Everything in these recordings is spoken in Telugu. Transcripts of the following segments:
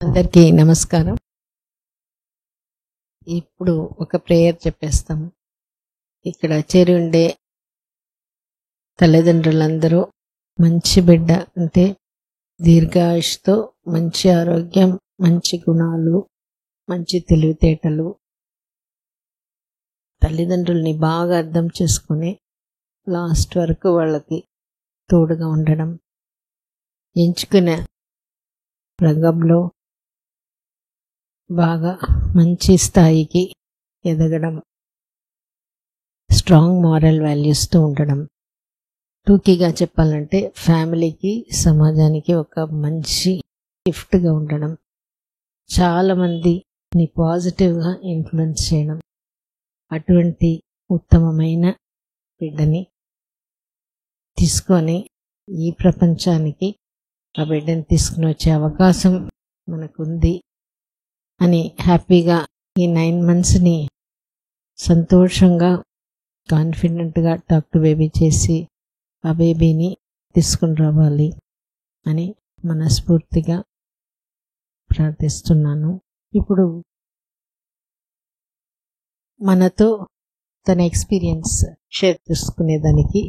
అందరికీ నమస్కారం. ఇప్పుడు ఒక ప్రేయర్ చెప్పేస్తాము. ఇక్కడ చేరి ఉండే తల్లిదండ్రులందరూ మంచి బిడ్డ అంటే దీర్ఘాయుష్తో, మంచి ఆరోగ్యం, మంచి గుణాలు, మంచి తెలివితేటలు, తల్లిదండ్రుల్ని బాగా అర్థం చేసుకుని లాస్ట్ వరకు వాళ్ళకి తోడుగా ఉండడం, ఎంచుకునే రంగంలో బాగా మంచి స్థాయికి ఎదగడం, స్ట్రాంగ్ మారల్ వాల్యూస్తో ఉండడం, టూకీగా చెప్పాలంటే ఫ్యామిలీకి, సమాజానికి ఒక మంచి గిఫ్ట్గా ఉండడం, చాలామందిని పాజిటివ్గా ఇన్ఫ్లుయెన్స్ చేయడం, అటువంటి ఉత్తమమైన బిడ్డని తీసుకొని ఈ ప్రపంచానికి ఆ బిడ్డని తీసుకుని వచ్చే అవకాశం మనకుంది అని హ్యాపీగా ఈ 9 monthsని సంతోషంగా కాన్ఫిడెంట్గా టాక్ టు బేబీ చేసి ఆ బేబీని తీసుకుని రావాలి అని మనస్ఫూర్తిగా ప్రార్థిస్తున్నాను. ఇప్పుడు మనతో తన ఎక్స్పీరియన్స్ షేర్ చేసుకునేదానికి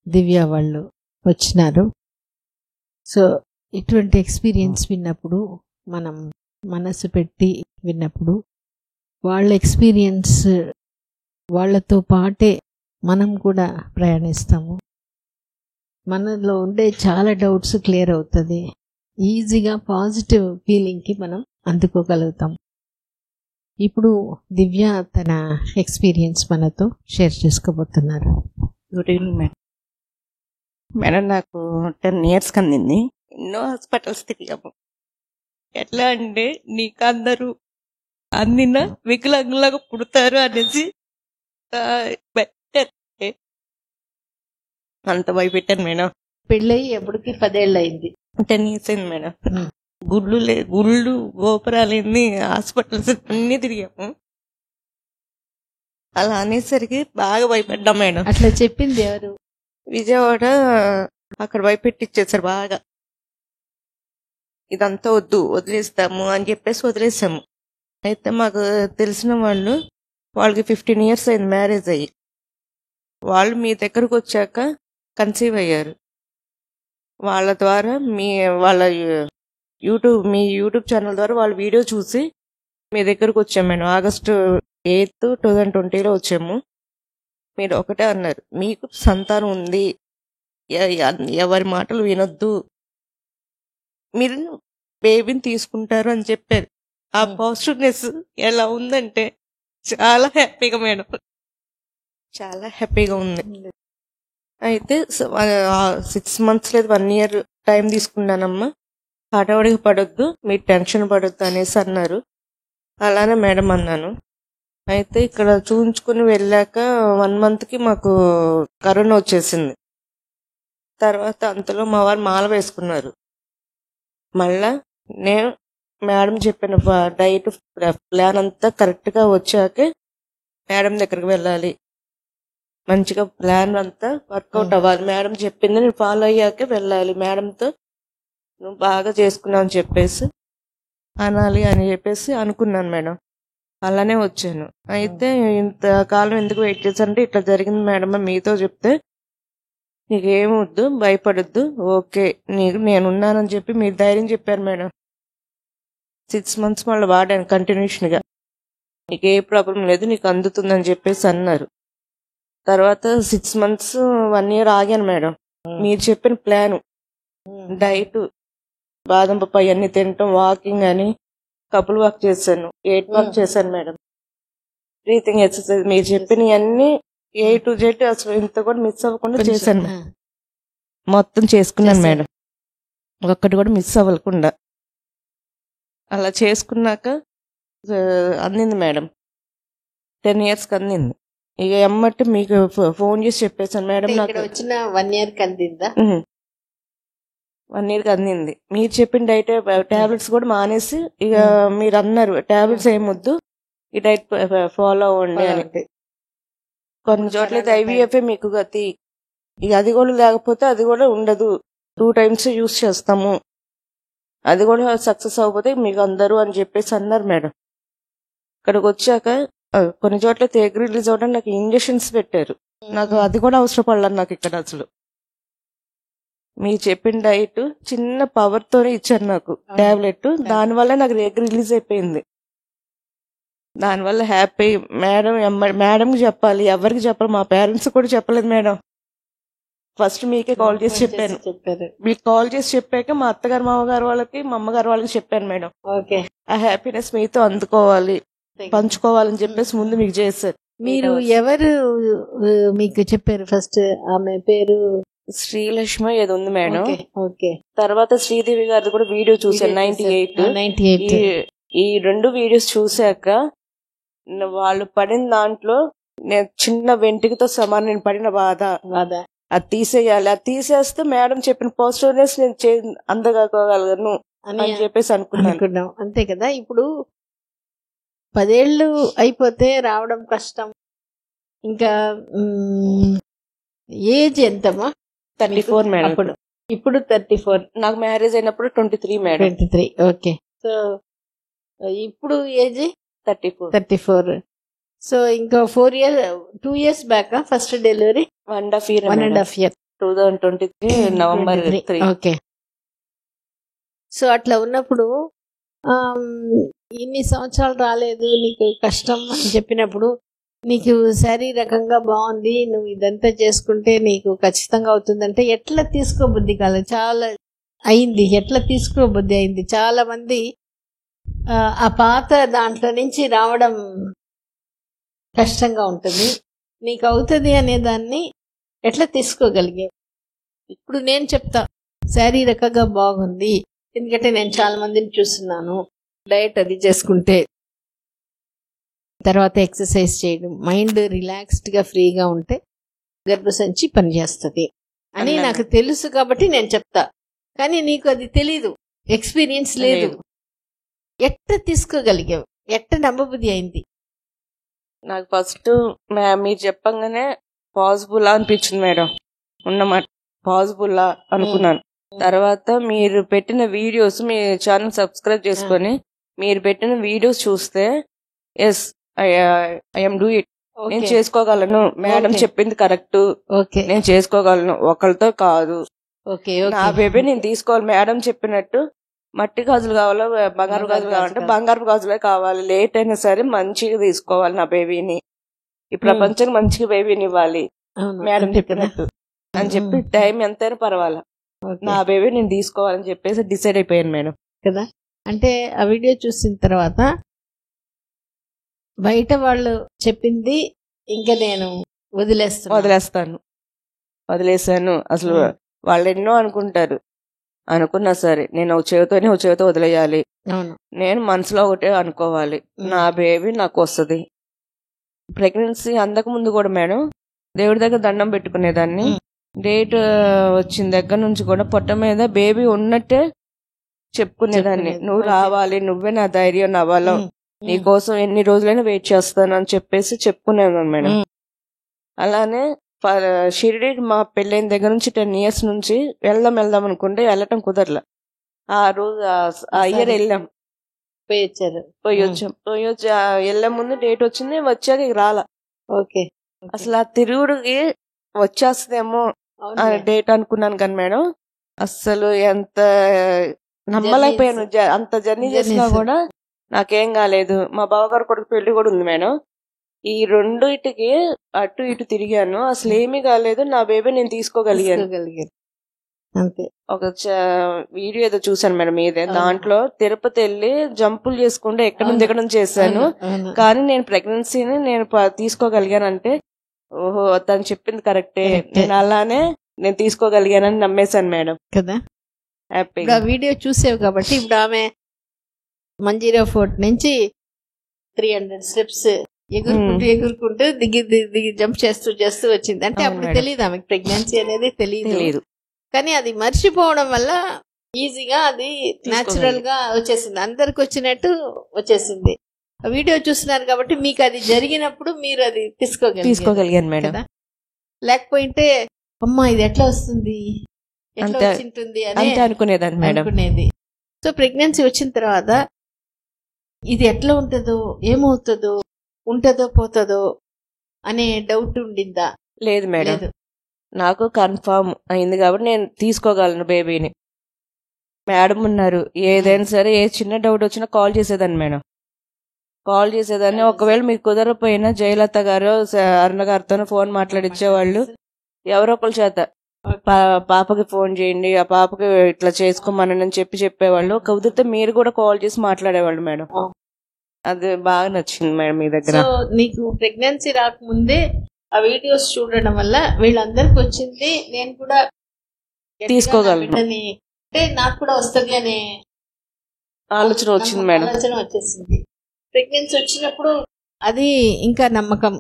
దివ్య వాళ్ళు వచ్చినారు. సో ఇటువంటి ఎక్స్పీరియన్స్ విన్నప్పుడు, మనం మనసు పెట్టి విన్నప్పుడు, వాళ్ళ ఎక్స్పీరియన్స్ వాళ్ళతో పాటే మనం కూడా ప్రయాణిస్తాము. మనలో ఉండే చాలా డౌట్స్ క్లియర్ అవుతుంది. ఈజీగా పాజిటివ్ ఫీలింగ్కి మనం అందుకోగలుగుతాం. ఇప్పుడు దివ్య తన ఎక్స్పీరియన్స్ మనతో షేర్ చేసుకోబోతున్నారు. Good evening madam. మేడం నాకు 10 years కందింది. ఎన్నో హాస్పిటల్స్ తిరిగాము. ఎట్లా అంటే నీకు అందరూ అందిన వికలాంగులాగా పుడతారు అనేసి అంత భయపెట్టాను మేడం. పెళ్ళయి ఎప్పటికి 10 ఏళ్ళు అయింది. 10 years అయింది మేడం. గుళ్ళు గోపురాలన్నీ హాస్పిటల్స్ అన్నీ తిరిగాము. అలా అనేసరికి బాగా భయపడ్డాం మేడం. అట్లా చెప్పింది ఎవరు? విజయవాడ అక్కడ భయపెట్టిచ్చేసారు బాగా. ఇదంతా వద్దు, వదిలేస్తాము అని చెప్పేసి వదిలేసాము. అయితే మాకు తెలిసిన వాళ్ళకి 15 years అయింది మ్యారేజ్ అయ్యి. వాళ్ళు మీ దగ్గరకు వచ్చాక కన్సీవ్ అయ్యారు. వాళ్ళ ద్వారా మీ యూట్యూబ్ ఛానల్ ద్వారా వాళ్ళ వీడియో చూసి మీ దగ్గరకు వచ్చాము మేడం. August 8, 2020 వచ్చాము. మీరు ఒకటే అన్నారు, మీకు సంతానం ఉంది, ఎవరి మాటలు వినొద్దు, మీరు బేబీని తీసుకుంటారు అని చెప్పారు. ఆ పాజిటివ్నెస్ ఎలా ఉందంటే చాలా హ్యాపీగా మేడం, చాలా హ్యాపీగా ఉంది. అయితే 6 months లేదు 1 year టైం తీసుకున్నానమ్మా, హడావుడిగా పడొద్దు, మీరు టెన్షన్ పడొద్దు అనేసి అన్నారు. అలానే మేడం అన్నాను. అయితే ఇక్కడ చూపించుకుని వెళ్ళాక 1 monthకి మాకు కరోనా వచ్చేసింది. తర్వాత అంతలో మా వారు మాల వేసుకున్నారు. మళ్ళా నేను మేడం చెప్పిన డైట్ ప్లాన్ అంతా కరెక్ట్గా వచ్చాకే మేడం దగ్గరికి వెళ్ళాలి, మంచిగా ప్లాన్ అంతా వర్కౌట్ అవ్వాలి, మేడం చెప్పింది నేను ఫాలో అయ్యాకే వెళ్ళాలి, మేడంతో నువ్వు బాగా చేసుకున్నావు అని చెప్పేసి అనాలి అని చెప్పేసి అనుకున్నాను మేడం. అలానే వచ్చాను. అయితే ఇంతకాలం ఎందుకు వెయిట్ చేశానంటే ఇట్లా జరిగింది మేడం మీతో చెప్తే నీకేమొద్దు, భయపడొద్దు, ఓకే నేనున్నానని చెప్పి మీరు ధైర్యం చెప్పారు మేడం. 6 months మళ్ళీ వాడాను కంటిన్యూషన్గా. నీకు ఏ ప్రాబ్లం లేదు, నీకు అందుతుందని చెప్పేసి అన్నారు. తర్వాత 6 months 1 year ఆగాను మేడం. మీరు చెప్పిన ప్లాను, డైట్, బాదం పప్పు అన్నీ తినటం, వాకింగ్ అని కపుల్ వాక్ చేశాను, 8 వాక్ చేశాను మేడం, బ్రీతింగ్ ఎక్సర్సైజ్, మీరు చెప్పిన అన్ని A to Z అసలు ఇంత కూడా మిస్ అవ్వకుండా చేశాను. మొత్తం చేసుకున్నాను మేడం, ఒక్కటి కూడా మిస్ అవ్వకుండా. అలా చేసుకున్నాక అందింది మేడం. 10 yearsకి అందింది. ఇక ఎమ్మటి మీకు ఫోన్ చేసి చెప్పేశాను మేడం, నాకు వచ్చిన 1 yearకి అందిందా? 1 yearకి అందింది. మీరు చెప్పిన డైట్ టాబ్లెట్స్ కూడా మానేసి, ఇక మీరు అన్నారు టాబ్లెట్స్ ఏమొద్దు, ఈ డైట్ ఫాలో అవ్వండి అని. కొన్ని చోట్ల అయితే IVF మీకు గతి, ఇక అది కూడా లేకపోతే అది కూడా ఉండదు, 2 times యూస్ చేస్తాము అది కూడా సక్సెస్ అవ్వకపోతే మీకు అందరూ అని చెప్పేసి అన్నారు మేడం. ఇక్కడికి వచ్చాక కొన్ని చోట్ల ఎగ్ రిలీజ్ అవ్వడానికి నాకు ఇంజెక్షన్స్ పెట్టారు. నాకు అది కూడా అవసరం పడలేదు నాకు ఇక్కడ అసలు. మీరు చెప్పిన డైట్ చిన్న పవర్ తోనే ఇచ్చారు నాకు టాబ్లెట్. దానివల్ల నాకు ఎగ్ రిలీజ్ అయిపోయింది. దానివల్ల హ్యాపీ. మేడంకి చెప్పాలి, ఎవరికి చెప్పాలి, మా పేరెంట్స్ కూడా చెప్పలేదు మేడం. ఫస్ట్ మీకే కాల్ చేసి చెప్పాను. మీకు కాల్ చేసి చెప్పాక మా అత్తగారు మామగారు వాళ్ళకి మా అమ్మగారు వాళ్ళకి చెప్పాను మేడం. ఆ హ్యాపీనెస్ మీతో అందుకోవాలి, పంచుకోవాలని చెప్పేసి ముందు మీకు చేశారు. మీరు ఎవరు మీకు చెప్పారు? ఫస్ట్ ఆమె పేరు శ్రీలక్ష్మి ఏదో ఉంది మేడం. తర్వాత శ్రీదేవి గారి కూడా వీడియో చూసాను 98. ఈ 2 వీడియోస్ చూసాక వాళ్ళు పడిన దాంట్లో నేను చిన్న వెంటికితో సమానం నేను పడిన బాధ అది తీసేయాలి. అది తీసేస్తే మేడం చెప్పిన పాజిటివ్నెస్ నేను అందగలగలను అని చెప్పేసి అనుకున్నాం. అంతే కదా. ఇప్పుడు 10 ఏళ్ళు అయిపోతే రావడం కష్టం. ఇంకా ఏజ్ ఎంతమ్మా? 34 మేడం. ఇప్పుడు 34. నాకు మ్యారేజ్ అయినప్పుడు 23 మేడం. 23. ఓకే. సో ఇప్పుడు ఏజ్ 34. సో ఇంకా 2 years back first delivery. 1.5 year 2023 November 3. Okay. So అట్లా ఉన్నప్పుడు ఇన్ని సంవత్సరాలు రాలేదు, నీకు కష్టం అని చెప్పినప్పుడు నీకు శారీరకంగా బాగుంది, నువ్వు ఇదంతా చేసుకుంటే నీకు ఖచ్చితంగా అవుతుందంటే ఎట్లా తీసుకోబుద్ధి కాదు? చాలా అయింది, ఎట్లా తీసుకోబుద్ధి అయింది. చాలా మంది ఆ పాత దాంట్లో నుంచి రావడం కష్టంగా ఉంటుంది. నీకు అవుతుంది అనే దాన్ని ఎట్లా తీసుకోగలిగావు? ఇప్పుడు నేను చెప్తా, శారీరకంగా బాగుంది, ఎందుకంటే నేను చాలా మందిని చూస్తున్నాను. డైట్ అది చేసుకుంటే, తర్వాత ఎక్సర్సైజ్ చేయడం, మైండ్ రిలాక్స్డ్గా ఫ్రీగా ఉంటే గర్భసంచి పనిచేస్తుంది అని నాకు తెలుసు కాబట్టి నేను చెప్తా. కానీ నీకు అది తెలీదు, ఎక్స్పీరియన్స్ లేదు. ఎట్ట తీసుకోగలిగావు? ఎట్ట నమ్మబుద్ధి అయింది? నాకు ఫస్ట్ మీరు చెప్పంగానే పాసిబుల్ అనిపించింది మేడం. ఉన్నమాట పాసిబుల్ అనుకున్నాను. తర్వాత మీరు పెట్టిన వీడియోస్, మీ ఛానల్ సబ్స్క్రైబ్ చేసుకొని మీరు పెట్టిన వీడియోస్ చూస్తే ఎస్ ఐఎమ్ డూ ఇట్, నేను చేసుకోగలను, మేడం చెప్పింది కరెక్ట్, నేను చేసుకోగలను, ఒకరితో కాదు, నా బేబీ నేను తీసుకోవాలి. మేడం చెప్పినట్టు మట్టి గాజులు కావాలో బంగారు గాజులు కావాలంటే బంగారు గాజులే కావాలి, లేట్ అయినా సరే మంచిగా తీసుకోవాలి నా బేబీని, ఈ ప్రపంచానికి మంచిగా బేబీని ఇవ్వాలి మేడం చెప్పినట్టు అని చెప్పి టైం ఎంతైనా పర్వాలా నా బేబీ నేను తీసుకోవాలని చెప్పేసి డిసైడ్ అయిపోయాను మేడం. కదా. అంటే ఆ వీడియో చూసిన తర్వాత బయట వాళ్ళు చెప్పింది ఇంకా నేను వదిలేసాను. అసలు వాళ్ళు ఎన్నో అనుకుంటారు, అనుకున్నా సరే నేను ఒక చేతితో వదిలేయాలి. నేను మనసులో ఒకటే అనుకోవాలి, నా బేబీ నాకు వస్తుంది. ప్రెగ్నెన్సీ అందక ముందు కూడా మేడం దేవుడి దగ్గర దండం పెట్టుకునేదాన్ని. డేట్ వచ్చిన దగ్గర నుంచి కూడా పొట్ట మీద బేబీ ఉన్నట్టే చెప్పుకునేదాన్ని, నువ్వు రావాలి, నువ్వే నా ధైర్యం, నా బలం, నీకోసం ఎన్ని రోజులైనా వెయిట్ చేస్తాను అని చెప్పేసి చెప్పుకునేదాన్ని మేడం. అలానే షిరిడి మా పెళ్ళైన దగ్గర నుంచి 10 years నుంచి వెళ్దాం అనుకుంటే వెళ్ళటం కుదరలా. ఆ రోజు ఆ ఇయర్ వెళ్ళాం, పోయి వచ్చాం. వెళ్ళే ముందు డేట్ వచ్చింది, వచ్చాక ఇక రాలా. అసలు ఆ తిరుగుడికి వచ్చేస్తుందేమో డేట్ అనుకున్నాను కానీ మేడం అస్సలు ఎంత నమ్మలేకపోయాను. అంత జర్నీ చేసినా కూడా నాకేం కాలేదు. మా బావగారు కొడుకు పెళ్లి కూడా ఉంది మేడం. ఈ రెండుటికి అటు ఇటు తిరిగాను, అసలు ఏమీ కాలేదు. నా బేబీ నేను తీసుకోగలిగాను. అంతే. ఒక వీడియో ఏదో చూసాను మేడం మీదే, దాంట్లో తిరుపతి వెళ్ళి జంపులు చేసుకుంటే ఎక్కడ నుంచి చేశాను, కానీ నేను ప్రెగ్నెన్సీని నేను తీసుకోగలిగానంటే ఓహో తను చెప్పింది కరెక్టే, నేను అలానే నేను తీసుకోగలిగానని నమ్మేశాను మేడం. కదా. ఇప్పుడు ఆ వీడియో చూసావు కాబట్టి ఇప్పుడు ఆమె మంజీరా ఫోర్ట్ నుంచి 300 steps ఎగురుకుంటూ దిగి జంప్ చేస్తూ వచ్చింది. అంటే అప్పుడు తెలియదు ఆమెకు ప్రెగ్నెన్సీ అనేది తెలియదు, కానీ అది మర్చిపోవడం వల్ల ఈజీగా అది న్యాచురల్ గా వచ్చేసింది, అందరికి వచ్చినట్టు వచ్చేసింది. వీడియో చూస్తున్నారు కాబట్టి మీకు అది జరిగినప్పుడు మీరు అది తీసుకోగలిగాను మేడం. లేకపోతే అమ్మా ఇది ఎట్లా వస్తుంది, ఎట్లా వచ్చింటుంది అని అనుకునేదాన్ని మేడం. సో ప్రెగ్నెన్సీ వచ్చిన తర్వాత ఇది ఎట్లా ఉంటుందో, ఏమవుతుందో, ఉంటుందో పోతుందో అనే డౌట్ ఉండిందా? లేదు మేడం, నాకు కన్ఫర్మ్ అయింది కాబట్టి నేను తీసుకోగలను బేబీని. మేడం ఉన్నారు, ఏదైనా సరే ఏ చిన్న డౌట్ వచ్చినా కాల్ చేసేదాన్ని మేడం, కాల్ చేసేదాన్ని. ఒకవేళ మీకు కుదరపోయినా జయలత గారు అరుణ గారితో ఫోన్ మాట్లాడిచ్చేవాళ్ళు. ఎవరో ఒకరి చేత పాపకి ఫోన్ చేయండి, ఆ పాపకి ఇట్లా చేసుకోమని చెప్పేవాళ్ళు. కుదిరితే మీరు కూడా కాల్ చేసి మాట్లాడేవాళ్ళు మేడం. అది బాగా నచ్చింది మేడం మీ దగ్గర. నీకు ప్రెగ్నెన్సీ రాకముందే ఆ వీడియోస్ చూడడం వల్ల వీళ్ళందరికి వచ్చింది, నేను కూడా తీసుకోగలను అంటే నాకు కూడా వస్తుంది అనే ఆలోచన వచ్చింది మేడం. ఆలోచన వచ్చేసింది. ప్రెగ్నెన్సీ వచ్చినప్పుడు అది ఇంకా నమ్మకం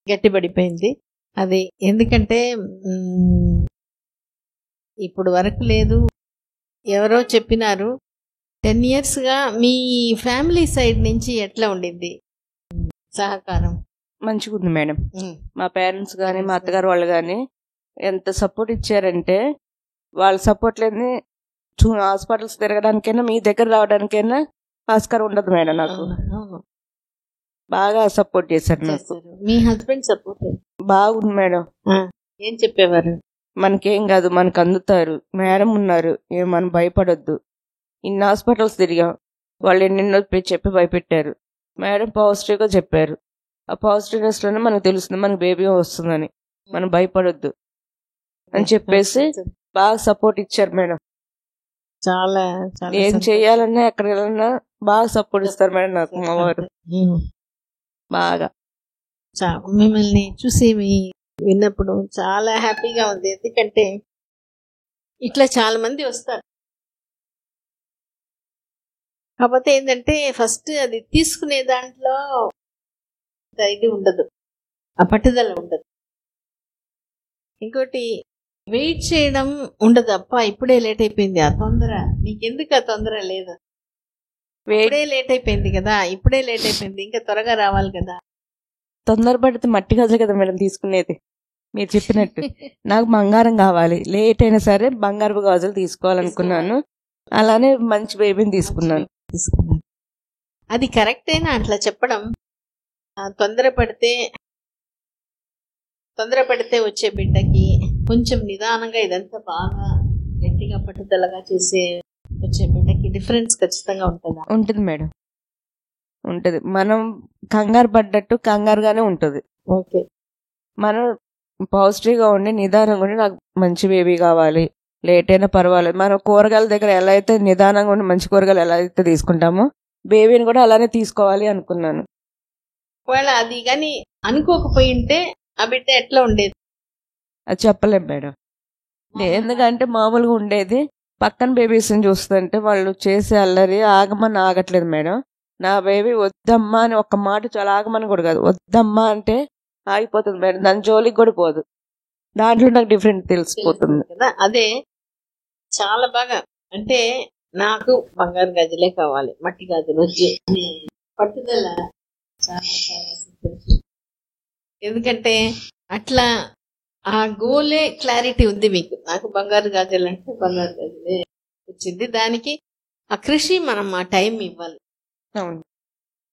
గట్టిపడిపోయింది. అది ఎందుకంటే ఇప్పుడు వరకు లేదు, ఎవరో చెప్పినారు. 10 years గా మీ ఫ్యామిలీ సైడ్ నుంచి ఎట్లా ఉండింది సహకారం? మంచిగా ఉంది మేడం. మా పేరెంట్స్ కానీ మా అత్తగారు వాళ్ళు కానీ ఎంత సపోర్ట్ ఇచ్చారంటే, వాళ్ళ సపోర్ట్ లేని హాస్పిటల్స్ తిరగడానికైనా మీ దగ్గర రావడానికైనా ఆస్కారం ఉండదు మేడం. నాకు బాగా సపోర్ట్ చేశారు. నాకు మీ హస్బెండ్ సపోర్ట్ బాగుంది మేడం. ఏం చెప్పేవారు? మనకేం కాదు, మనకు అందుతారు, మేడం ఉన్నారు, మనం భయపడొద్దు. ఇన్ని హాస్పిటల్స్ తిరిగాం, వాళ్ళు ఎన్నెన్నో చెప్పి భయపెట్టారు. మేడం పాజిటివ్గా చెప్పారు. ఆ పాజిటివ్నెస్ లోనే మనకు తెలుస్తుంది మనకు బేబీ వస్తుందని, మనం భయపడొద్దు అని చెప్పేసి బాగా సపోర్ట్ ఇచ్చారు మేడం. చాలా ఏం చెయ్యాలన్నా ఎక్కడ వెళ్ళాలన్నా బాగా సపోర్ట్ ఇస్తారు మేడం నాకు మా వారు. బాగా మిమ్మల్ని చూసి విన్నప్పుడు చాలా హ్యాపీగా ఉంది. ఎందుకంటే ఇట్లా చాలా మంది వస్తారు, కాకపోతే ఏంటంటే ఫస్ట్ అది తీసుకునే దాంట్లో ఇది ఉండదు, ఆ పట్టుదల ఉండదు. ఇంకోటి వెయిట్ చేయడం ఉండదు. అప్ప ఇప్పుడే లేట్ అయిపోయింది, ఆ తొందర నీకెందుకు? ఆ తొందర లేదు, ఇప్పుడే లేట్ అయిపోయింది కదా, ఇప్పుడే లేట్ అయిపోయింది, ఇంకా త్వరగా రావాలి కదా. తొందరపడితే మట్టి గాజులు కదా మేడం తీసుకునేది. మీరు చెప్పినట్టు నాకు బంగారం కావాలి, లేట్ అయినా సరే బంగారు గాజులు తీసుకోవాలనుకున్నాను. అలానే మంచి బేబీని తీసుకున్నాను. అది కరెక్టేనా అట్లా చెప్పడం? తొందరపడితే వచ్చే బిడ్డకి కొంచెం నిదానంగా ఇదంతా బాగా గట్టిగా పట్టుదలగా చేసే వచ్చే బిడ్డకి డిఫరెన్స్ ఖచ్చితంగా ఉంటుందా? ఉంటుంది మేడం, ఉంటుంది. మనం కంగారు పడ్డట్టు కంగారుగానే ఉంటుంది. ఓకే, మనం పాజిటివ్గా ఉండి నిదానంగా ఉండి నాకు మంచి బేబీ కావాలి, లేట్ అయినా పర్వాలేదు. మనం కూరగాయల దగ్గర ఎలా అయితే నిదానంగా ఉండి మంచి కూరగాయలు ఎలా అయితే తీసుకుంటామో బేబీని కూడా అలానే తీసుకోవాలి అనుకున్నాను. ఒకవేళ అది కానీ అనుకోకపోయి ఉంటే ఆ బిడ్డ ఎట్లా ఉండేది? అది చెప్పలేం మేడం. ఎందుకంటే మామూలుగా ఉండేది. పక్కన బేబీస్ని చూస్తుంటే వాళ్ళు చేసే అల్లరి ఆగమని ఆగట్లేదు మేడం. నా బేబీ వద్దమ్మా అని ఒక్క మాట, చాలా ఆగమని కూడా కాదు, వద్దమ్మా అంటే ఆగిపోతుంది మేడం, దాని జోలికి కూడా పోదు. దాంట్లో నాకు డిఫరెంట్ తెలిసిపోతుంది కదా. అదే చాలా బాగా, అంటే నాకు బంగారు గాజులే కావాలి, మట్టి గాజులు వచ్చి పట్టుదల చాలా చాలా సంతోషం. ఎందుకంటే అట్లా ఆ గోలే క్లారిటీ ఉంది మీకు. నాకు బంగారు గాజులు అంటే బంగారు గాజులే వచ్చింది. దానికి ఆ కృషి మనం ఆ టైం ఇవ్వాలి.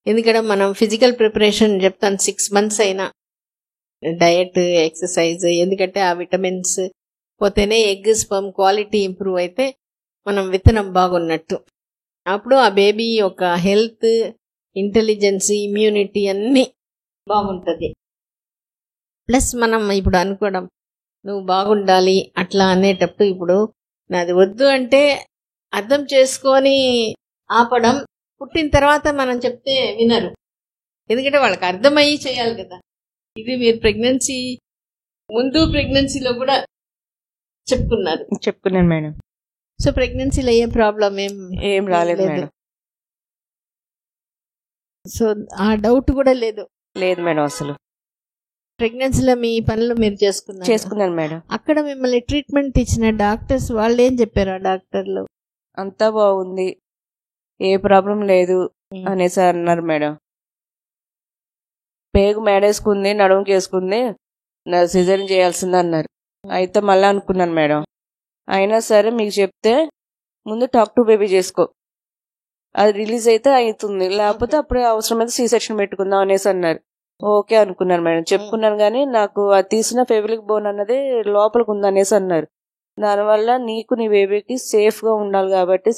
ఎందుకంటే మనం ఫిజికల్ ప్రిపరేషన్ చెప్తాను 6 months అయినా డయట్, ఎక్సర్సైజ్, ఎందుకంటే ఆ విటమిన్స్ పోతేనే ఎగ్ స్పర్మ్ క్వాలిటీ ఇంప్రూవ్ అయితే మనం విత్తనం బాగున్నట్టు. అప్పుడు ఆ బేబీ యొక్క హెల్త్, ఇంటెలిజెన్స్, ఇమ్యూనిటీ అన్నీ బాగుంటుంది. ప్లస్ మనం ఇప్పుడు అనుకోవడం నువ్వు బాగుండాలి అట్లా అనేటప్పుడు, ఇప్పుడు నాది వద్దు అంటే అర్థం చేసుకొని ఆపడం. పుట్టిన తర్వాత మనం చెప్తే వినరు, ఎందుకంటే వాళ్ళకి అర్థమయ్యి చేయాలి కదా. ఇది మీరు ప్రెగ్నెన్సీ ముందు ప్రెగ్నెన్సీలో కూడా చెప్పుకున్నాను మేడం. సో ప్రెగ్నెన్సీలో ఏ ప్రాబ్లం ఏం రాలేదు మేడం. సో ఆ డౌట్ కూడా లేదు మేడం. అసలు ప్రెగ్నెన్సీలో మీ పనులు మీరు చేసుకున్నాను మేడం. అక్కడ మిమ్మల్ని ట్రీట్మెంట్ ఇచ్చిన డాక్టర్స్ వాళ్ళు ఏం చెప్పారు? ఆ డాక్టర్లు అంతా బాగుంది, ఏ ప్రాబ్లం లేదు అనేసి అన్నారు మేడం. పేగు మేడేసుకుంది, నడుముకి వేసుకుంది, సిజరీన్ చేయాల్సింది అన్నారు. అయితే మళ్ళీ అనుకున్నాను మేడం, అయినా సరే మీకు చెప్తే ముందు టాక్ టు బేబీ చేసుకో, అది రిలీజ్ అయితే అవుతుంది, లేకపోతే అప్పుడే అవసరమైతే సి సెక్షన్ పెట్టుకుందాం అనేసి అన్నారు. ఓకే అనుకున్నాను మేడం, చెప్పుకున్నాను. కానీ నాకు అది తీసిన ఫెవిలిక్ బోన్ అన్నది లోపలికి ఉంది అనేసి అన్నారు. దానివల్ల నీకు నీ బేబీకి సేఫ్ గా ఉండాలి కాబట్టి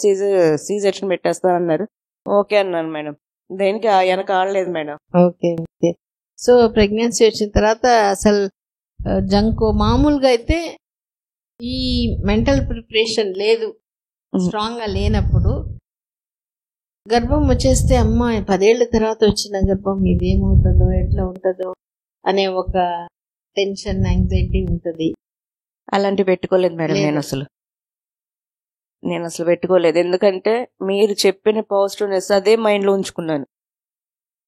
సి సెక్షన్ పెట్టేస్తాను అన్నారు. ఓకే అన్నాను మేడం. దేనికి వెనక ఆడలేదు madam. Okay okay. So pregnancy వచ్చిన తర్వాత అసలు జంక్ మామూలుగా అయితే ఈ మెంటల్ ప్రిపరేషన్ లేదు, స్ట్రాంగ్ గా లేనప్పుడు గర్భం వచ్చేస్తే అమ్మ 10 ఏళ్ల తర్వాత వచ్చిన గర్భం ఇది ఏమవుతుందో ఎట్లా ఉంటుందో అనే ఒక టెన్షన్, యాంగ్జైటీ ఉంటుంది. అలాంటి పెట్టుకోలేదు మేడం. నేను అసలు పెట్టుకోలేదు. ఎందుకంటే మీరు చెప్పిన పాజిటివ్నెస్ అదే మైండ్ లో ఉంచుకున్నాను.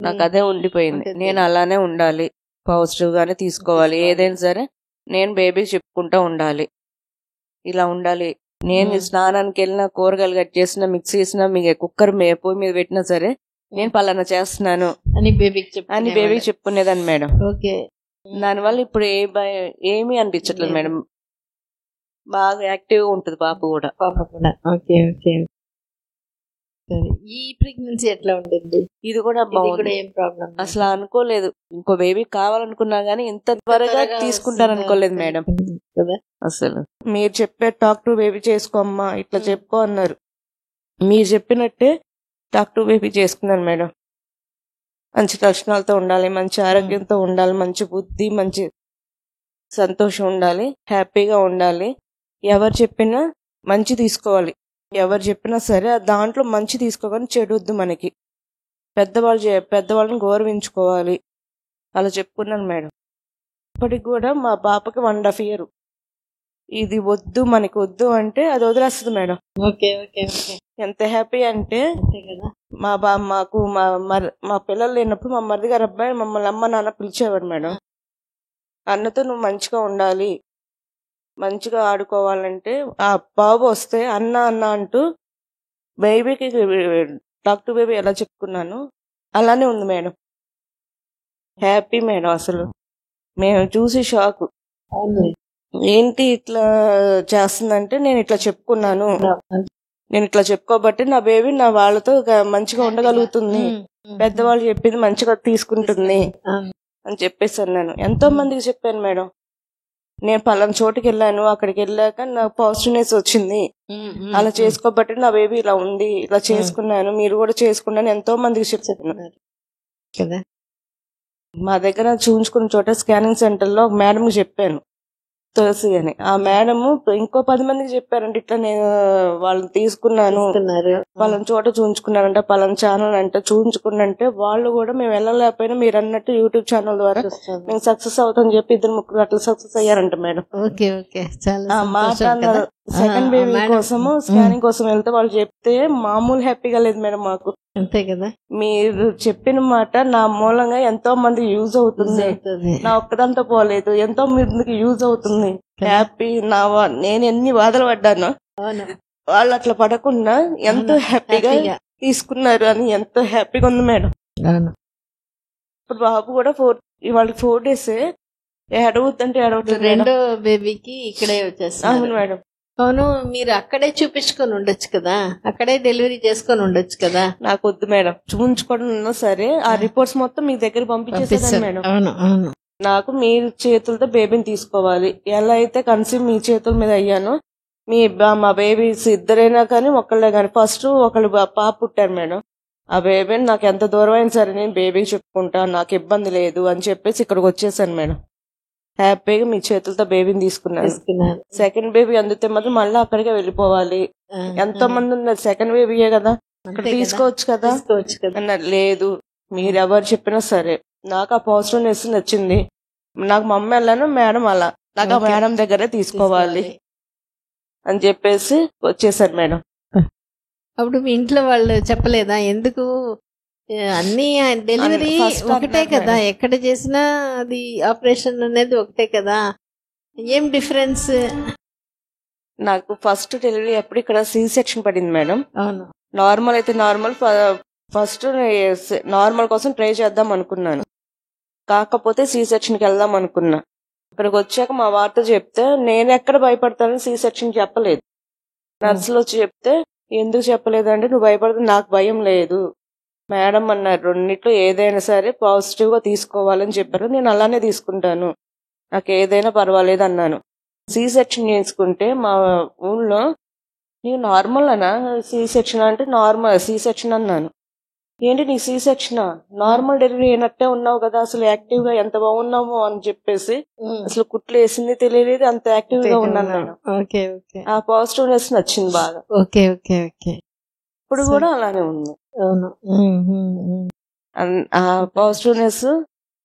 నాకు అదే ఉండిపోయింది. నేను అలానే ఉండాలి, పాజిటివ్ గానే తీసుకోవాలి. ఏదైనా సరే నేను బేబీ చెప్పుకుంటా ఉండాలి, ఇలా ఉండాలి. నేను స్నానానికి వెళ్ళినా, కూరగాయలు కట్ చేసినా, మిక్స్ చేసినా, మీకు కుక్కర్ పొయ్యి మీద పెట్టినా సరే నేను పలానా చేస్తున్నాను అని బేబీకి చెప్పుకునేదాన్ని మేడం. ఓకే. దానివల్ల ఇప్పుడు ఏమీ అనిపించట్లేదు మేడం. బాగా యాక్టివ్ గా ఉంటుంది పాప కూడా. Okay okay. ఈ ప్రెగ్నెన్సీ ఎట్లా ఉండింది? ఇది కూడా బాగుంది. ఏం ప్రాబ్లం అసలు అనుకోలేదు, ఇంకో బేబీ కావాలనుకున్నా గానీ ఇంత త్వరగా తీసుకుంటారు అనుకోలేదు మేడం. అసలు మీరు చెప్పే టాక్ టు బేబీ చేసుకోమ్మా ఇట్లా చెప్పుకో అన్నారు. మీరు చెప్పినట్టే టాక్ టు బేబీ చేసుకున్నాను మేడం. మంచి లక్షణాలతో ఉండాలి, మంచి ఆరోగ్యంతో ఉండాలి, మంచి బుద్ధి, మంచి సంతోషం ఉండాలి, హ్యాపీగా ఉండాలి. ఎవరు చెప్పినా మంచి తీసుకోవాలి. ఎవరు చెప్పినా సరే దాంట్లో మంచి తీసుకోగానే చెడు వద్దు మనకి. పెద్దవాళ్ళని గౌరవించుకోవాలి, అలా చెప్పుకున్నాను మేడం. ఇప్పటికి కూడా మా పాపకి 1.5 years. ఇది వద్దు, మనకి వద్దు అంటే అది వదిలేస్తుంది మేడం. Okay okay okay. ఎంత హ్యాపీ అంటే మా పిల్లలు లేనప్పుడు మా మరిది గారు అబ్బాయి మమ్మల్ని అమ్మ నాన్న పిలిచేవాడు మేడం. అన్నతో నువ్వు మంచిగా ఉండాలి, మంచిగా ఆడుకోవాలంటే ఆ బాబు వస్తే అన్న అన్న అంటూ బేబీకి టాక్ టు బేబీ ఎలా చెప్పుకున్నాను అలానే ఉంది మేడం. Happy madam. అసలు మేము చూసి షాక్. ఏంటి ఇట్లా చేస్తుందంటే నేను ఇట్లా చెప్పుకున్నాను, నేను ఇట్లా చెప్పుకోబట్టి నా బేబీ నా వాళ్ళతో మంచిగా ఉండగలుగుతుంది, పెద్దవాళ్ళు చెప్పింది మంచిగా తీసుకుంటుంది అని చెప్పేసి అన్నాను. ఎంతో మందికి చెప్పాను మేడం. నేను పలానా చోటుకి వెళ్ళాను, అక్కడికి వెళ్ళాక నాకు పాజిటివ్నెస్ వచ్చింది, అలా చేసుకోబట్టి నా బేబీ ఇలా ఉంది, ఇలా చేసుకున్నాను, మీరు కూడా చేసుకున్నాను ఎంతో మందికి చెప్పాను. మా దగ్గర చూపించుకున్న చోట స్కానింగ్ సెంటర్ లో ఒక మేడం చెప్పాను, తులసి అని. ఆ మేడము ఇంకో 10 మందికి చెప్పారంటే ఇట్లా నేను వాళ్ళని తీసుకున్నాను, పలానా చోట చూపించుకున్నారంట, పలానా ఛానల్ అంటే చూపించుకున్నంటే వాళ్ళు కూడా మేము వెళ్ళలేకపోయినా మీరు అన్నట్టు యూట్యూబ్ ఛానల్ ద్వారా మేము సక్సెస్ అవుతామని చెప్పి 2-3 అట్లా సక్సెస్ అయ్యారంట మేడం. సెకండ్ బేబీ కోసము స్కానింగ్ కోసం వెళ్తే వాళ్ళు చెప్తే మామూలు హ్యాపీగా లేదు మేడం మాకు. అంతే కదా, మీరు చెప్పిన మాట నా మూలంగా ఎంతో మంది యూజ్ అవుతుంది, నా ఒక్కదంతా పోలేదు, ఎంతో మందికి యూజ్ అవుతుంది. హ్యాపీ. నేను ఎన్ని బాధలు పడ్డాను వాళ్ళు అట్లా పడకుండా ఎంతో హ్యాపీగా తీసుకున్నారు అని ఎంతో హ్యాపీగా ఉంది మేడం. ఇప్పుడు బాబు కూడా వాళ్ళకి 4 days ఏడవద్దంటే ఏడవట్లేదు. రెండో బేబీకి ఇక్కడే వచ్చేస్తాను. అవును మేడం. అవును, మీరు అక్కడే చూపించుకొని ఉండొచ్చు కదా, అక్కడే డెలివరీ చేసుకొని ఉండొచ్చు కదా. నాకు వద్దు మేడం, చూపించుకోవడం ఉన్నా సరే ఆ రిపోర్ట్స్ మొత్తం మీ దగ్గర పంపించేసాను మేడం. నాకు మీ చేతులతో బేబీని తీసుకోవాలి. ఎలా అయితే కన్సీవ్ మీ చేతుల మీద అయ్యానో మా బేబీస్ ఇద్దరైనా కానీ ఒకళ్ళే కానీ ఫస్ట్ ఒకళ్ళు పాప పుట్టారు మేడం. ఆ బేబీని నాకు ఎంత దూరం అయినా సరే నేను బేబీకి చెప్పుకుంటా, నాకు ఇబ్బంది లేదు అని చెప్పేసి ఇక్కడికి వచ్చేసాను మేడం. హ్యాపీగా మీ చేతులతో బేబీని తీసుకున్నాను. సెకండ్ బేబీ అందుతే మాత్రం మళ్ళీ అక్కడికే వెళ్ళిపోవాలి. ఎంతో మంది ఉన్నారు, సెకండ్ బేబీయే కదా అక్కడ తీసుకోవచ్చు కదా అన్నారు. లేదు, మీరెవరు చెప్పినా సరే నాకు ఆ పాజిటివ్నెస్ నచ్చింది. నాకు మా అమ్మ వెళ్ళాను, మేడం అలా నాకు ఆ మేడం దగ్గరే తీసుకోవాలి అని చెప్పేసి వచ్చేసారు మేడం. అప్పుడు మీ ఇంట్లో వాళ్ళు చెప్పలేదా ఎందుకు అన్ని డెలివరీ ఒకటే కదా, ఎక్కడ చేసినా అది ఆపరేషన్ అనేది ఒకటే కదా, ఏం డిఫరెన్స్? నాకు ఫస్ట్ డెలివరీ అప్పుడు ఇక్కడ సి సెక్షన్ పడింది మేడం. అవును, నార్మల్ అయితే నార్మల్, ఫస్ట్ నార్మల్ కోసం ట్రై చేద్దాం అనుకున్నాను, కాకపోతే సి సెక్షన్ కి వెళ్దాం అనుకున్నా. ఇక్కడికి వచ్చాక మా వార్త చెప్తే నేను ఎక్కడ భయపడతానని సి సెక్షన్ చెప్పలేదు. నర్సులు వచ్చి చెప్తే ఎందుకు చెప్పలేదంటే నువ్వు భయపడుతుంది, నాకు భయం లేదు మేడం అన్నారు. రెండిట్లో ఏదైనా సరే పాజిటివ్ గా తీసుకోవాలని చెప్పారు. నేను అలానే తీసుకుంటాను, నాకు ఏదైనా పర్వాలేదు అన్నాను. సి సెక్షన్ చేసుకుంటే మా ఊళ్ళో నీకు నార్మల్ అనా, సి సెక్షన్ అంటే నార్మల్ సి సెక్షన్ అన్నాను. ఏంటి నీ సి సెక్షన్, నార్మల్ డెలివరీ అయినట్టే ఉన్నావు కదా, అసలు యాక్టివ్ గా ఎంత బాగున్నామో అని చెప్పేసి అసలు కుట్లు వేసింది తెలియలేదు, అంత యాక్టివ్ గా ఉన్నాను నేను. ఆ పాజిటివ్నెస్ నచ్చింది బాగా. ఇప్పుడు కూడా అలానే ఉంది. ఆ పాజిటివ్నెస్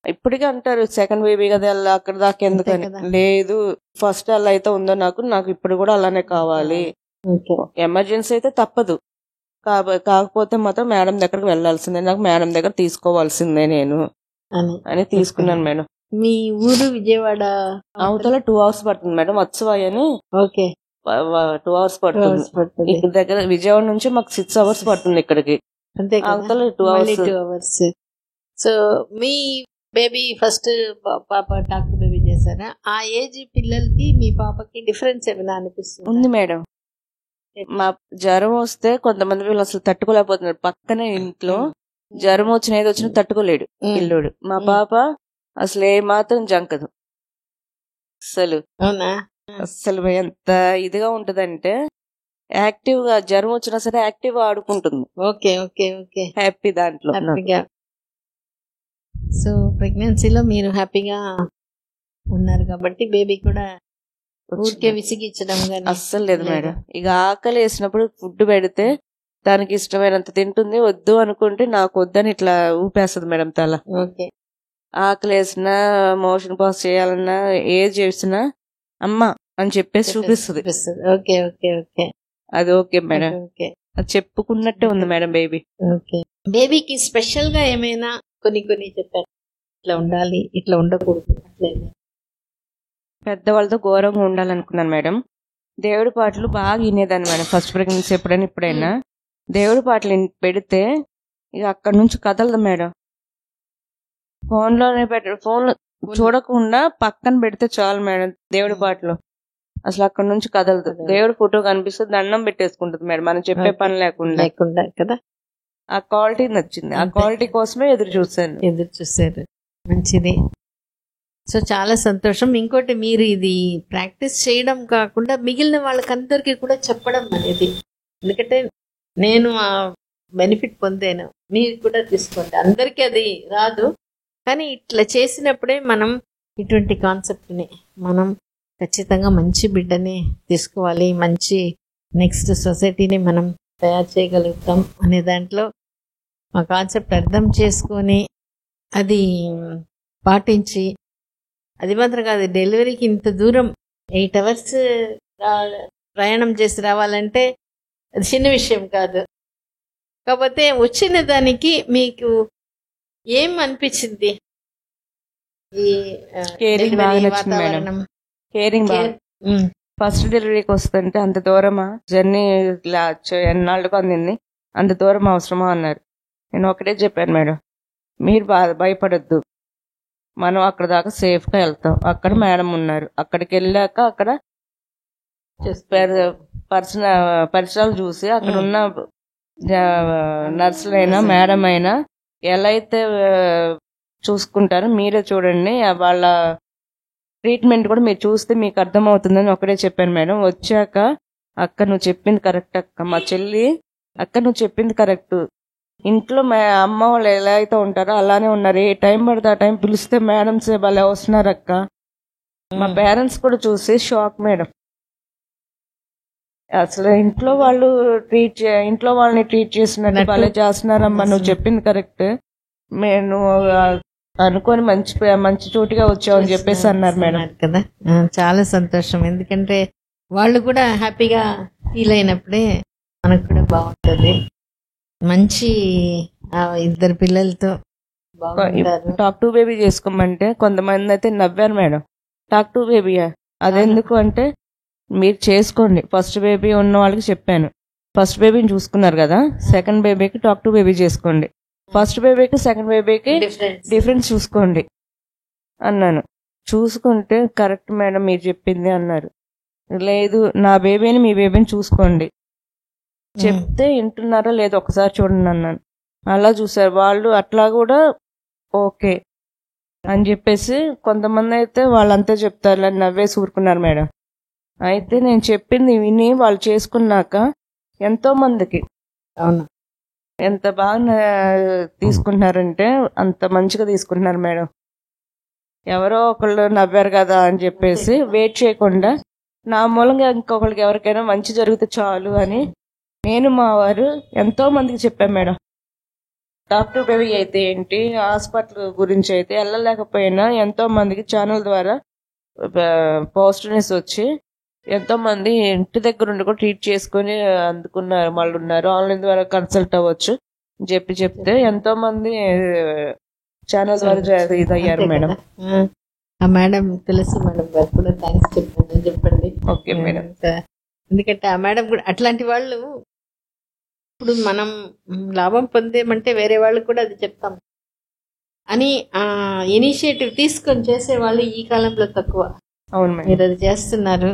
ఇప్పటికీ అంటారు సెకండ్ బేబీ కదా అలా అక్కడ దాకా ఎందుకని. లేదు, ఫస్ట్ అలా అయితే ఉందో నాకు ఇప్పుడు కూడా అలానే కావాలి. ఎమర్జెన్సీ అయితే తప్పదు, కాకపోతే మాత్రం మేడం దగ్గరకు వెళ్లాల్సిందే, నాకు మేడం దగ్గర తీసుకోవాల్సిందే నేను అని తీసుకున్నాను మేడం. మీ ఊరు విజయవాడ అవతల 2 hours పడుతుంది మేడం, మత్స్యవాయి అని. 2 hours పడుతుంది ఇక్కడ దగ్గర. విజయవాడ నుంచి మాకు 6 hours పడుతుంది ఇక్కడికి, అవతల 2 hours. సో మీ బేబీ ఫస్ట్ పాప డాక్టర్ బేబీ చేశారా? ఆ ఏజ్ పిల్లలకి మీ పాపకి డిఫరెన్స్ ఏమైనా అనిపిస్తుంది? ఉంది మేడం. మా జ్వరం వస్తే కొంతమంది పిల్లలు అసలు తట్టుకోలేకపోతున్నారు. పక్కనే ఇంట్లో జ్వరం వచ్చిన ఏది వచ్చినా తట్టుకోలేడు పిల్లోడు. మా పాప అసలు ఏ మాత్రం జంకదు అసలు. అసలు ఎంత ఇదిగా ఉంటదంటే యాక్టివ్ గా, జ్వరం వచ్చినా సరే యాక్టివ్ గా ఆడుకుంటుంది. హ్యాపీ దాంట్లో. సో ప్రెగ్నెన్సీలో మీరు హ్యాపీగా ఉన్నారు కాబట్టి బేబీ కూడా ఊరికే విసిగించడం అస్సలు లేదు మేడం. ఇక ఆకలి వేసినప్పుడు ఫుడ్ పెడితే దానికి ఇష్టమైనంత తింటుంది, వద్దు అనుకుంటే నాకు వద్దని ఇట్లా ఊపేస్తుంది మేడం తల. ఆకలి వేసినా, మోషన్ పాస్ చేయాలన్నా, ఏది చేసినా అమ్మ అని చెప్పేసి చూపిస్తుంది. అది ఓకే మేడం, అది చెప్పుకున్నట్టే ఉంది మేడం బేబీ. బేబీకి స్పెషల్ గా ఏమైనా కొన్ని చెప్పారు, ఇట్లా ఉండాలి ఇట్లా ఉండకూడదు? పెద్దవాళ్ళతో ఘోరంగా ఉండాలనుకున్నాను మేడం. దేవుడి పాటలు బాగా వినేదాన్ని మేడం ఫస్ట్ ప్రెగ్నెన్సీ ఎప్పుడైనా ఇప్పుడైనా. దేవుడి పాటలు పెడితే ఇక అక్కడ నుంచి కదలదు మేడం. ఫోన్లోనే ఫోన్లో చూడకుండా పక్కన పెడితే చాలు మేడం దేవుడి పాటలు, అసలు అక్కడ నుంచి కదలదు. దేవుడి ఫోటో కనిపిస్తుంది, దండం పెట్టేసుకుంటుంది మేడం, మనం చెప్పే పని లేకుండా కదా. ఆ క్వాలిటీ నచ్చింది, ఆ క్వాలిటీ కోసమే ఎదురు చూసారు. మంచిది. సో చాలా సంతోషం. ఇంకోటి, మీరు ఇది ప్రాక్టీస్ చేయడం కాకుండా మిగిలిన వాళ్ళకందరికీ కూడా చెప్పడం అనేది, ఎందుకంటే నేను ఆ బెనిఫిట్ పొందాను, మీరు కూడా తీసుకోండి. అందరికీ అది రాదు, కానీ ఇట్లా చేసినప్పుడే మనం ఇటువంటి కాన్సెప్ట్ని మనం ఖచ్చితంగా మంచి బిడ్డని తీసుకోవాలి, మంచి నెక్స్ట్ సొసైటీని మనం తయారు చేయగలుగుతాం అనే దాంట్లో ఆ కాన్సెప్ట్ అర్థం చేసుకొని అది పాటించి, అది మాత్రం కాదు, డెలివరీకి ఇంత దూరం 8 hours ప్రయాణం చేసి రావాలంటే అది చిన్న విషయం కాదు. కాకపోతే వచ్చిన దానికి మీకు ఏం అనిపించింది? ఈ వాతావరణం కేరింగ్ ఫస్ట్ డెలివరీకి వస్తుంటే అంత దూరమా జర్నీ, ఎన్నాళ్ళకు అందింది, అంత దూరం అవసరమా అన్నారు. నేను ఒకటే చెప్పాను మేడం, మీరు భయపడొద్దు, మనం అక్కడ దాకా సేఫ్ గా వెళ్తాం. అక్కడ మేడం ఉన్నారు, అక్కడికి వెళ్ళాక అక్కడ పరిసరాలు చూసి అక్కడ ఉన్న నర్సులైనా మేడం అయినా ఎలా అయితే చూసుకుంటారో మీరే చూడండి, వాళ్ళ ట్రీట్మెంట్ కూడా మీరు చూస్తే మీకు అర్థమవుతుందని ఒకటే చెప్పాను మేడం. వచ్చాక అక్క నువ్వు చెప్పింది కరెక్ట్ అక్క, మా చెల్లి అక్క నువ్వు చెప్పింది కరెక్ట్, ఇంట్లో అమ్మ వాళ్ళు ఎలా అయితే ఉంటారో అలానే ఉన్నారు, ఏ టైం పడితే ఆ టైం పిలిస్తే మేడమ్స్ భలే వస్తున్నారు అక్క. మా పేరెంట్స్ కూడా చూసి షాక్ మేడం, అసలు ఇంట్లో వాళ్ళని ట్రీట్ చేసినట్టు భలే చేస్తున్నారమ్మా, నువ్వు చెప్పింది కరెక్ట్, నేను అనుకోని మంచి చోటుగా వచ్చావు అని చెప్పేసి అన్నారు మేడం. కదా, చాలా సంతోషం. ఎందుకంటే వాళ్ళు కూడా హ్యాపీగా ఫీల్ అయినప్పుడే మనకు కూడా బాగుంటుంది. మంచి 2 పిల్లలతో టాక్ టు బేబీ చేసుకోమంటే కొంతమంది అయితే నవ్వారు మేడం. టాక్ టు బేబీయా, అదెందుకు అంటే మీరు చేసుకోండి. ఫస్ట్ బేబీ ఉన్న వాళ్ళకి చెప్పాను, ఫస్ట్ బేబీని చూసుకున్నారు కదా, సెకండ్ బేబీకి టాక్ టు బేబీ చేసుకోండి, ఫస్ట్ బేబీకి సెకండ్ బేబీకి డిఫరెన్స్ చూసుకోండి అన్నాను. చూసుకుంటే కరెక్ట్ మేడం మీరు చెప్పింది అన్నారు. లేదు, నా బేబీని మీ బేబీని చూసుకోండి, చెప్తే వింటున్నారా లేదో ఒకసారి చూడండి అన్నాను. అలా చూసారు వాళ్ళు. అట్లా కూడా ఓకే అని చెప్పేసి కొంతమంది అయితే వాళ్ళంతా చెప్తారు అని నవ్వేసి ఊరుకున్నారు మేడం. అయితే నేను చెప్పింది విని వాళ్ళు చేసుకున్నాక ఎంతో మందికి అవును ఎంత బాగా తీసుకుంటున్నారంటే అంత మంచిగా తీసుకుంటున్నారు మేడం. ఎవరో ఒకళ్ళు నవ్వారు కదా అని చెప్పేసి వెయిట్ చేయకుండా నా మూలంగా ఇంకొకరికి ఎవరికైనా మంచి జరిగితే చాలు అని నేను మా వారు ఎంతో మందికి చెప్పాం మేడం. డాక్టర్ బేబీ అయితే ఏంటి, హాస్పిటల్ గురించి అయితే వెళ్ళలేకపోయినా ఎంతో మందికి ఛానల్ ద్వారా పాజిటివ్నెస్ వచ్చి ఎంతో మంది ఇంటి దగ్గర ఉండి కూడా ట్రీట్ చేసుకుని అందుకున్నారు వాళ్ళు ఉన్నారు. ఆన్లైన్ ద్వారా కన్సల్ట్ అవ్వచ్చు చెప్తే ఎంతో మంది ఛానల్ ద్వారా ఇదయ్యారు మేడం. ఆ మేడం తులసి మేడం గారు కూడా థ్యాంక్స్ చెప్పండి. Okay madam. ఎందుకంటే ఆ మేడం కూడా అట్లాంటి వాళ్ళు ఇప్పుడు మనం లాభం పొందేమంటే వేరే వాళ్ళు కూడా అది చెప్తాం అని ఆ ఇనిషియేటివ్ తీసుకొని చేసే వాళ్ళు ఈ కాలంలో తక్కువ. అవును మేడం. మీరు అది చేస్తున్నారు,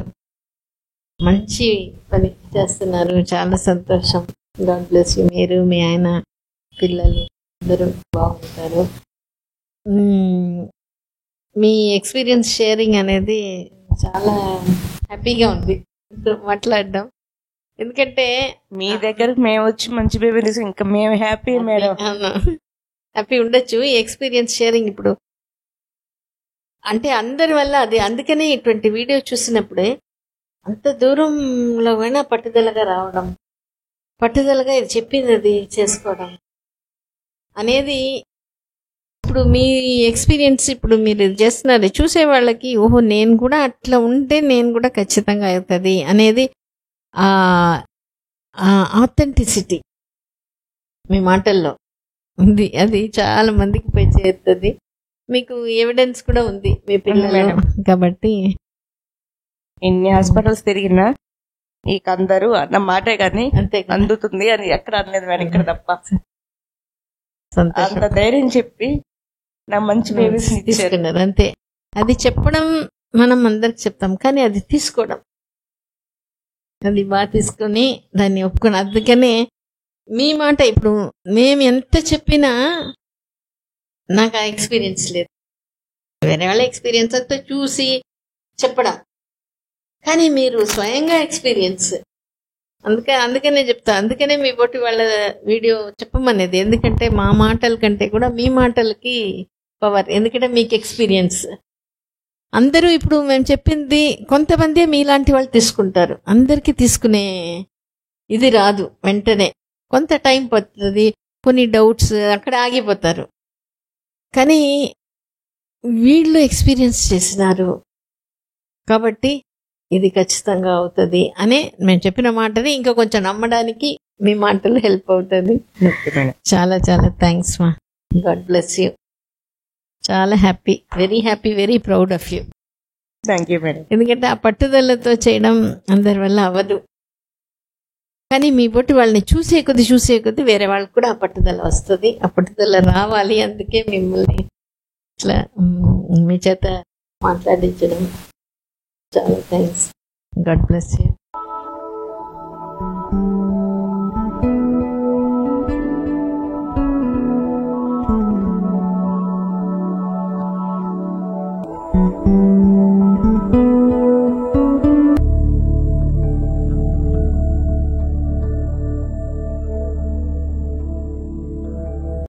మంచి పని చేస్తున్నారు, చాలా సంతోషం. God bless you. మీరు మీ ఆయన పిల్లలు అందరూ బాగుంటారు. మీ ఎక్స్పీరియన్స్ షేరింగ్ అనేది చాలా హ్యాపీగా ఉంది మాట్లాడడం. ఎందుకంటే మీ దగ్గరకు మేము వచ్చి మంచి బేబీ ఇంకా మేము హ్యాపీ మేడం. హ్యాపీ ఉండొచ్చు. ఈ ఎక్స్పీరియన్స్ షేరింగ్ ఇప్పుడు అంటే అందరి వల్ల అది, అందుకనే ఇటువంటి వీడియో చూసినప్పుడే అంత దూరంలో అయినా పట్టుదలగా రావడం, పట్టుదలగా ఇది చెప్పింది చేసుకోవడం అనేది ఇప్పుడు మీ ఎక్స్పీరియన్స్ ఇప్పుడు మీరు చేస్తున్నారు చూసే వాళ్ళకి ఓహో నేను కూడా అట్లా ఉంటే నేను కూడా ఖచ్చితంగా అవుతుంది అనేది ఆథెంటిసిటీ మీ మాటల్లో ఉంది. అది చాలా మందికి పోయి చేరుతుంది. మీకు ఎవిడెన్స్ కూడా ఉంది మీ పిల్లలు కాబట్టి. ఎన్ని హాస్పిటల్స్ తిరిగినా నీకు అందరూ అన్న మాటే కానీ అంతే అందుతుంది అని ఎక్కడ అనలేదు మేడం ఇక్కడ తప్ప. అంత ధైర్యం చెప్పి నా మంచి బేబీస్ తీసుకున్నారు అంతే. అది చెప్పడం మనం అందరికి చెప్తాం కానీ అది తీసుకోవడం, అది బాగా తీసుకొని దాన్ని ఒప్పుకొని. అందుకనే మీ మాట ఇప్పుడు మేము ఎంత చెప్పినా నాకు ఆ ఎక్స్పీరియన్స్ లేదు. వేరే వాళ్ళ ఎక్స్పీరియన్స్ అంతా చూసి చెప్పడం, కానీ మీరు స్వయంగా ఎక్స్పీరియన్స్. అందుకనే చెప్తా. అందుకనే మీ బొట్టి వాళ్ళ వీడియో చెప్పమనేది. ఎందుకంటే మా మాటల కంటే కూడా మీ మాటలకి పవర్. ఎందుకంటే మీకు ఎక్స్పీరియన్స్. అందరూ ఇప్పుడు మేము చెప్పింది కొంతమంది మీలాంటి వాళ్ళు తీసుకుంటారు, అందరికీ తీసుకునే ఇది రాదు. వెంటనే కొంత టైం పడుతుంది, కొన్ని డౌట్స్ అక్కడ ఆగిపోతారు. కానీ వీళ్ళు ఎక్స్పీరియన్స్ చేసినారు కాబట్టి ఇది ఖచ్చితంగా అవుతుంది అనే మేము చెప్పిన మాటని ఇంకా కొంచెం నమ్మడానికి మీ మాటలు హెల్ప్ అవుతుంది. చాలా చాలా థ్యాంక్స్ మా. God bless you. చాలా happy, very proud of you. Thank you madam. ఎందుకంటే ఆ పట్టుదలతో చేయడం అందరి వల్ల అవ్వదు. కానీ మీ బొట్టి వాళ్ళని చూసే కొద్ది వేరే వాళ్ళకి కూడా ఆ పట్టుదల వస్తుంది. ఆ పట్టుదల రావాలి. అందుకే మిమ్మల్ని ఇట్లా మీ చేత మాట్లాడించడం చాలా థ్యాంక్స్. God bless you.